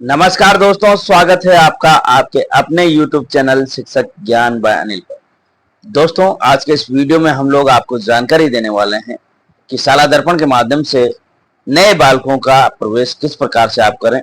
नमस्कार दोस्तों, स्वागत है आपका आपके अपने YouTube चैनल शिक्षक ज्ञान बाय अनिल पर। दोस्तों, आज के इस वीडियो में हम लोग आपको जानकारी देने वाले हैं कि शाला दर्पण के माध्यम से नए बालकों का प्रवेश किस प्रकार से आप करें।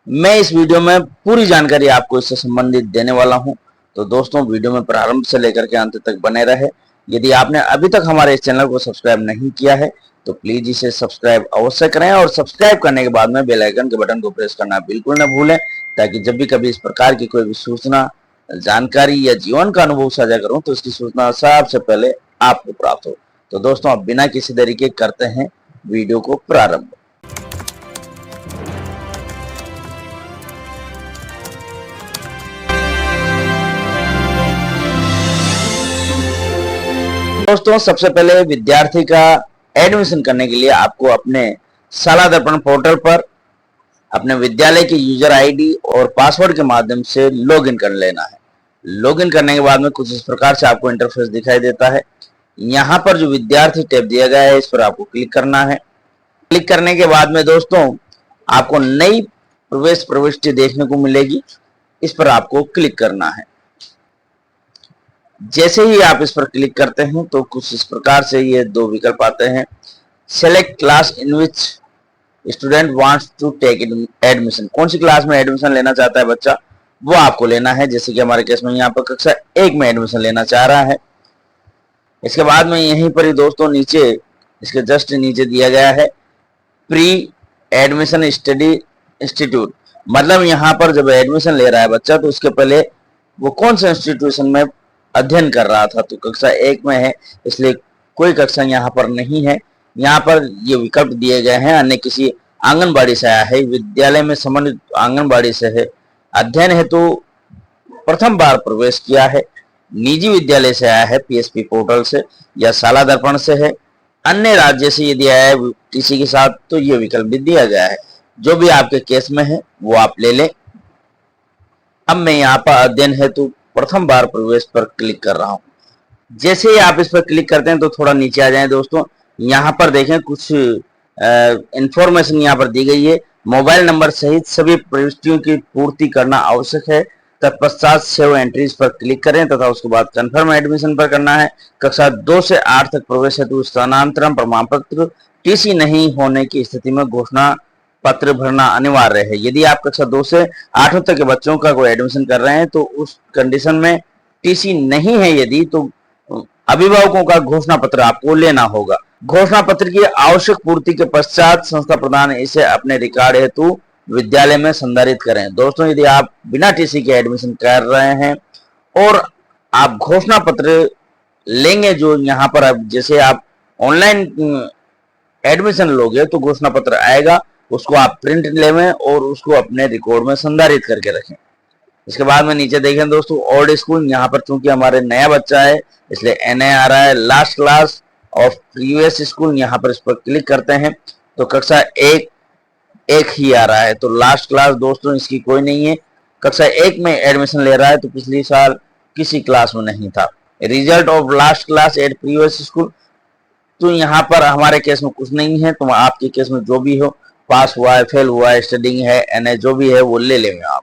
मैं इस वीडियो में पूरी जानकारी आपको इससे संबंधित देने वाला हूं, तो दोस्तों वीडियो में प्रारंभ से लेकर के अंत तक बने रहे। यदि आपने अभी तक हमारे इस चैनल को सब्सक्राइब नहीं किया है तो प्लीज इसे सब्सक्राइब अवश्य करें और सब्सक्राइब करने के बाद में बेल आइकन के बटन को प्रेस करना बिल्कुल न भूलें, ताकि जब भी कभी इस प्रकार की कोई भी सूचना, जानकारी या जीवन का अनुभव साझा करूं तो इसकी सूचना सबसे पहले आपको प्राप्त हो। तो दोस्तों, अब बिना किसी तरीके करते हैं वीडियो को प्रारंभ। दोस्तों, सबसे पहले विद्यार्थी का एडमिशन करने के लिए आपको अपने शाला दर्पण पोर्टल पर अपने विद्यालय की यूजर आईडी और पासवर्ड के माध्यम से लॉगिन कर लेना है। लॉगिन करने के बाद में कुछ इस प्रकार से आपको इंटरफेस दिखाई देता है। यहाँ पर जो विद्यार्थी टैब दिया गया है इस पर आपको क्लिक करना है। क्लिक करने के बाद में दोस्तों आपको नई प्रवेश प्रविष्टि देखने को मिलेगी, इस पर आपको क्लिक करना है। जैसे ही आप इस पर क्लिक करते हैं तो कुछ इस प्रकार से ये दो विकल्प आते हैं। Select class in which student wants to take admission, कौन सी क्लास में एडमिशन लेना चाहता है बच्चा, वो आपको लेना है। जैसे कि हमारे केस में यहाँ पर कक्षा 1 में एडमिशन लेना चाह रहा है। इसके बाद में यहीं पर ही दोस्तों नीचे, इसके जस्ट नीचे दिया गया है प्री एडमिशन स्टडी इंस्टीट्यूट, मतलब यहाँ पर जब एडमिशन ले रहा है बच्चा तो उसके पहले वो कौन से इंस्टीट्यूशन में अध्ययन कर रहा था। तो कक्षा 1 में है, इसलिए कोई कक्षा यहाँ पर नहीं है। यहाँ पर ये विकल्प दिए गए हैं। अन्य किसी आंगनबाड़ी से आया है, विद्यालय में संबंधित आंगनबाड़ी से है, अध्ययन हेतु प्रथम बार प्रवेश किया है, निजी विद्यालय से आया है पीएसपी पोर्टल से, या शाला दर्पण से है, अन्य राज्य से यदि आया है टीसी के साथ तो ये विकल्प भी दिया गया है। जो भी आपके केस में है वो आप ले लें। अब मैं यहाँ पर अध्ययन हेतु प्रथम बार प्रवेश पर क्लिक कर रहा हूं। जैसे ही आप इस पर क्लिक करते हैं तो थोड़ा नीचे आ जाएं दोस्तों। यहाँ पर देखें कुछ इंफॉर्मेशन यहाँ पर दी गई है। मोबाइल नंबर सहित सभी प्रविष्टियों की पूर्ति करना आवश्यक है। तत्पश्चात सेव एंट्रीज पर क्लिक करें तथा उसके बाद कंफर्म एडमिशन पर करना है। कक्षा 2 से 8 तक प्रवेश हेतु स्थानांतरण प्रमाण पत्र टीसी नहीं होने की स्थिति में घोषणा पत्र भरना अनिवार्य है। यदि आप कक्षा 2 से 8 तक के बच्चों का कोई एडमिशन कर रहे हैं तो उस कंडीशन में टीसी नहीं है यदि, तो अभिभावकों का घोषणा पत्र आपको लेना होगा। घोषणा पत्र की आवश्यक पूर्ति के पश्चात संस्था प्रधान इसे अपने रिकॉर्ड हेतु विद्यालय में संधारित करें। दोस्तों, यदि आप बिना टीसी के एडमिशन कर रहे हैं और आप घोषणा पत्र लेंगे, जो यहाँ पर जैसे आप ऑनलाइन एडमिशन लोगे तो घोषणा पत्र आएगा, उसको आप प्रिंट लेवें और उसको अपने रिकॉर्ड में संधारित करके रखें। इसके बाद में नीचे देखें दोस्तों ओल्ड स्कूल, यहाँ पर चूंकि हमारे नया बच्चा है इसलिए एनए आ रहा है। Last class of previous school, यहाँ पर इस पर क्लिक करते हैं तो कक्षा 1 ही आ रहा है। तो लास्ट क्लास दोस्तों इसकी कोई नहीं है। कक्षा 1 में एडमिशन ले रहा है तो पिछली साल किसी क्लास में नहीं था। Result of last class at previous school, तो यहाँ पर हमारे केस में कुछ नहीं है। तो आपके केस में जो भी हो, पास हुआ है, फेल हुआ है, स्टडिंग है, एनए जो भी है वो ले लेंगे आप।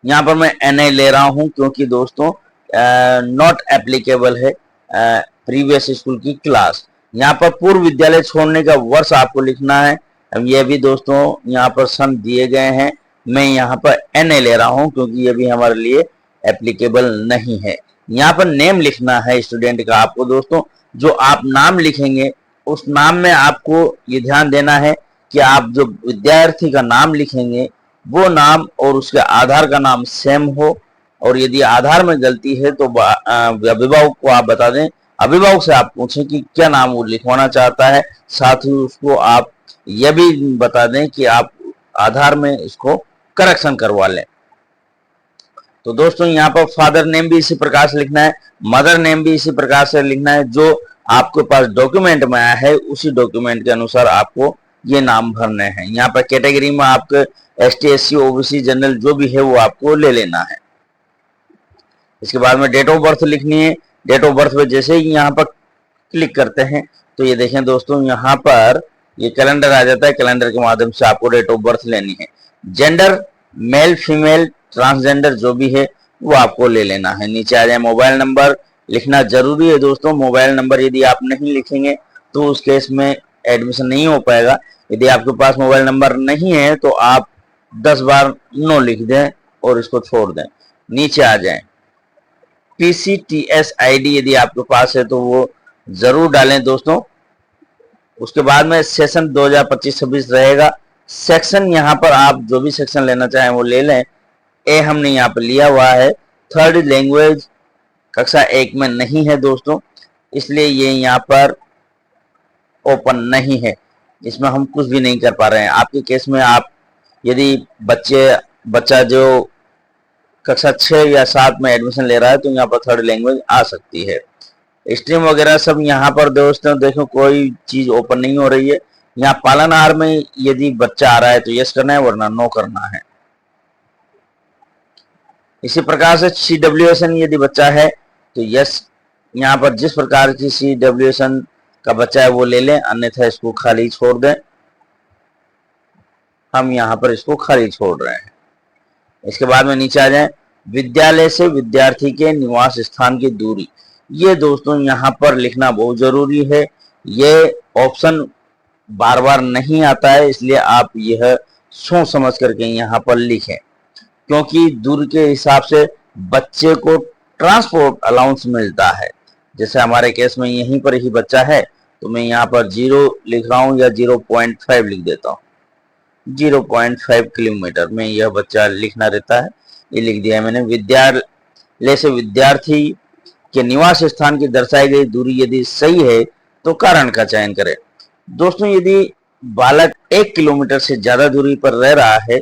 यहाँ पर मैं एनए ले रहा हूँ क्योंकि दोस्तों नॉट एप्लीकेबल है प्रीवियस स्कूल की क्लास। यहाँ पर पूर्व विद्यालय छोड़ने का वर्ष आपको लिखना है। अब ये भी दोस्तों यहाँ पर सन दिए गए हैं। मैं यहाँ पर एनए ले रहा हूँ क्योंकि ये भी हमारे लिए एप्लीकेबल नहीं है। यहाँ पर नेम लिखना है स्टूडेंट का आपको। दोस्तों, जो आप नाम लिखेंगे उस नाम में आपको ये ध्यान देना है कि आप जो विद्यार्थी का नाम लिखेंगे वो नाम और उसके आधार का नाम सेम हो, और यदि आधार में गलती है तो अभिभावक को आप बता दें। अभिभावक से आप पूछें कि क्या नाम वो लिखवाना चाहता है, साथ ही उसको आप यह भी बता दें कि आप आधार में इसको करेक्शन करवा लें। तो दोस्तों यहाँ पर फादर नेम भी इसी प्रकार से लिखना है, मदर नेम भी इसी प्रकार से लिखना है। जो आपके पास डॉक्यूमेंट में आया है उसी डॉक्यूमेंट के अनुसार आपको ये नाम भरने हैं। यहाँ पर कैटेगरी में आपके एसटी, एससी, ओबीसी, जनरल जो भी है वो आपको ले लेना है। इसके बाद में डेट ऑफ बर्थ लिखनी है। डेट ऑफ बर्थ पे जैसे ही यहाँ पर क्लिक करते हैं तो ये देखें दोस्तों यहाँ पर ये कैलेंडर आ जाता है। कैलेंडर के माध्यम से आपको डेट ऑफ बर्थ लेनी है। जेंडर मेल फीमेल ट्रांसजेंडर जो भी है वो आपको ले लेना है। नीचे आ जाए, मोबाइल नंबर लिखना जरूरी है दोस्तों। मोबाइल नंबर यदि आप नहीं लिखेंगे तो उस केस में एडमिशन नहीं हो पाएगा। यदि आपके पास मोबाइल नंबर नहीं है तो आप 10 बार नो लिख दें और इसको छोड़ दें। नीचे आ जाएं, PCTS ID यदि आपके पास है तो वो जरूर डालें दोस्तों। उसके बाद में सेशन 2025-26 रहेगा। सेक्शन यहाँ पर आप जो भी सेक्शन लेना चाहें वो ले लें। ए हमने यहाँ पर लिया हुआ है। थर्ड लैंग्वेज कक्षा 1 में नहीं है दोस्तों, इसलिए ये यहाँ पर ओपन नहीं है, इसमें हम कुछ भी नहीं कर पा रहे हैं। आपके केस में आप यदि बच्चा जो कक्षा 6 या 7 में एडमिशन ले रहा है तो यहाँ पर थर्ड लैंग्वेज आ सकती है। स्ट्रीम वगैरह सब यहाँ पर दोस्तों देखो कोई चीज ओपन नहीं हो रही है। यहाँ पालनहार में यदि बच्चा आ रहा है तो यस करना है, वरना नो करना है। इसी प्रकार से CWSN यदि बच्चा है तो यस, यहाँ पर जिस प्रकार की CWSN का बच्चा है वो ले लें, अन्यथा इसको खाली छोड़ दें। हम यहाँ पर इसको खाली छोड़ रहे हैं। इसके बाद में नीचे आ जाएं, विद्यालय से विद्यार्थी के निवास स्थान की दूरी। ये दोस्तों यहाँ पर लिखना बहुत जरूरी है। ये ऑप्शन बार बार नहीं आता है, इसलिए आप यह सोच समझ करके यहाँ पर लिखें, क्योंकि दूरी के हिसाब से बच्चे को ट्रांसपोर्ट अलाउंस मिलता है। जैसे हमारे केस में यहीं पर ही बच्चा है तो मैं यहाँ पर 0 लिख रहा हूँ या 0.5 लिख देता हूँ। 0.5 किलोमीटर में यह बच्चा लिखना रहता है, ये लिख दिया है मैंने। विद्यालय से विद्यार्थी के निवास स्थान की दर्शाई गई दूरी यदि सही है तो कारण का चयन करें। दोस्तों यदि बालक 1 किलोमीटर से ज्यादा दूरी पर रह रहा है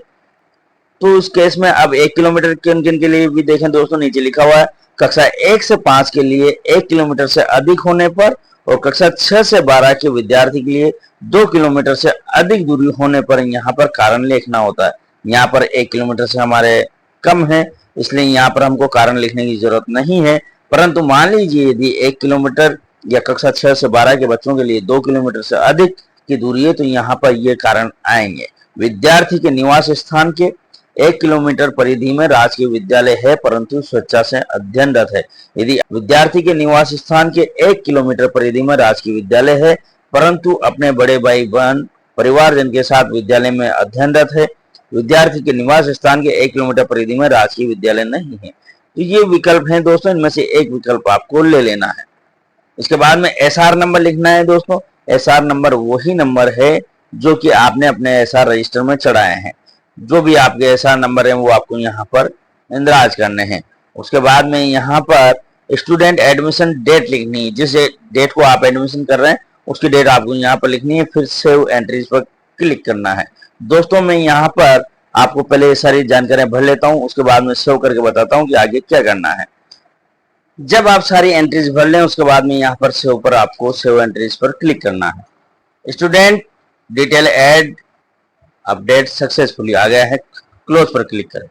तो उस केस में अब 1 किलोमीटर किन किन के लिए भी देखें दोस्तों, नीचे लिखा हुआ है कक्षा 1 से 5 के लिए 1 किलोमीटर से अधिक होने पर, और कक्षा 6 से 12 के विद्यार्थी के लिए 2 किलोमीटर से अधिक दूरी होने पर यहाँ पर कारण लिखना होता है। यहाँ पर 1 किलोमीटर से हमारे कम है, इसलिए यहाँ पर हमको कारण लिखने की जरूरत नहीं है। परंतु मान लीजिए यदि 1 किलोमीटर या कक्षा 6 से 12 के बच्चों के लिए 2 किलोमीटर से अधिक की दूरी है तो यहाँ पर ये कारण आएंगे। विद्यार्थी के निवास स्थान के 1 किलोमीटर परिधि में राजकीय विद्यालय है परंतु स्वेच्छा से अध्ययनरत है। यदि विद्यार्थी के निवास स्थान के 1 किलोमीटर परिधि में राजकीय विद्यालय है परंतु अपने बड़े भाई बहन परिवारजन के साथ विद्यालय में अध्ययनरत है, विद्यार्थी के निवास स्थान के 1 किलोमीटर परिधि में राजकीय विद्यालय नहीं है, तो ये विकल्प हैं दोस्तों, इनमें से एक विकल्प आपको ले लेना है। इसके बाद में SR नंबर लिखना है दोस्तों। SR नंबर वही नंबर है जो कि आपने अपने SR रजिस्टर में चढ़ाए हैं। जो भी आपके SR नंबर हैं वो आपको यहाँ पर इंदराज करने हैं। उसके बाद में यहाँ पर स्टूडेंट एडमिशन डेट लिखनी है, जिस डेट को आप एडमिशन कर रहे हैं उसकी डेट आपको यहाँ पर लिखनी है, फिर सेव एंट्रीज पर क्लिक करना है। दोस्तों मैं यहाँ पर आपको पहले ये सारी जानकारियां भर लेता हूँ, उसके बाद में सेव करके बताता हूँ कि आगे क्या करना है। जब आप सारी एंट्रीज भर लें उसके बाद में यहाँ पर सेव पर आपको सेव एंट्रीज पर क्लिक करना है। Student detail add update successfully आ गया है, क्लोज पर क्लिक करें।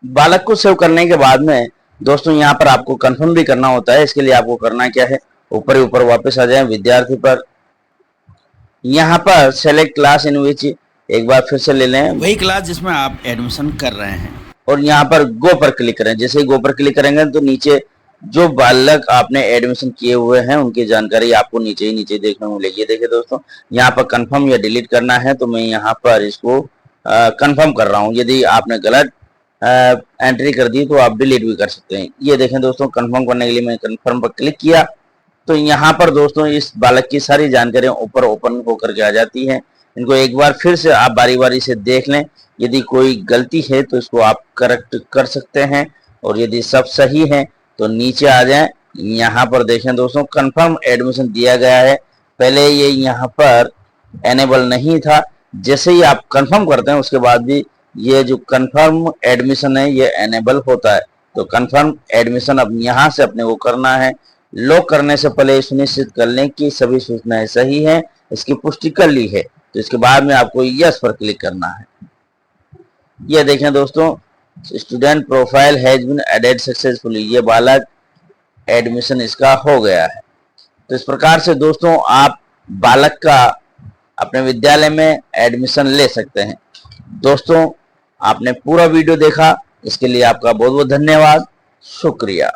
बालक को सेव करने के बाद में दोस्तों यहाँ पर आपको कंफर्म भी करना होता है। इसके लिए आपको करना क्या है, ऊपर ही ऊपर वापस आ जाए विद्यार्थी पर, यहाँ पर सेलेक्ट क्लास इन विच एक बार फिर से ले लें वही क्लास जिसमें आप एडमिशन कर रहे हैं, और यहाँ पर गो पर क्लिक करें। जैसे ही गो पर क्लिक करेंगे तो नीचे जो बालक आपने एडमिशन किए हुए हैं उनकी जानकारी आपको नीचे ही नीचे देखने को मिलेगी। देखिए दोस्तों यहाँ पर कंफर्म या डिलीट करना है तो मैं यहाँ पर इसको कंफर्म कर रहा हूँ। यदि आपने गलत एंट्री कर दी तो आप डिलीट भी कर सकते हैं। ये देखें दोस्तों, कंफर्म करने के लिए मैं कंफर्म पर क्लिक किया तो यहाँ पर दोस्तों इस बालक की सारी जानकारियां ऊपर ओपन होकर के आ जाती हैं। इनको एक बार फिर से आप बारी बारी से देख लें, यदि कोई गलती है तो इसको आप करेक्ट कर सकते हैं, और यदि सब सही है तो नीचे आ जाएं। यहाँ पर देखें दोस्तों कंफर्म एडमिशन दिया गया है, पहले ये यहाँ पर एनेबल नहीं था। जैसे ही आप कंफर्म करते हैं उसके बाद भी ये जो कंफर्म एडमिशन है ये एनेबल होता है। तो कंफर्म एडमिशन अब यहाँ से अपने को करना है। लॉक करने से पहले सुनिश्चित कर लें कि सभी सूचनाएं सही हैं, इसकी पुष्टि कर ली है, तो इसके बाद में आपको यस पर क्लिक करना है। ये देखें दोस्तों, student profile has been added successfully, ये बालक एडमिशन इसका हो गया है। तो इस प्रकार से दोस्तों आप बालक का अपने विद्यालय में एडमिशन ले सकते हैं। दोस्तों आपने पूरा वीडियो देखा, इसके लिए आपका बहुत बहुत धन्यवाद, शुक्रिया।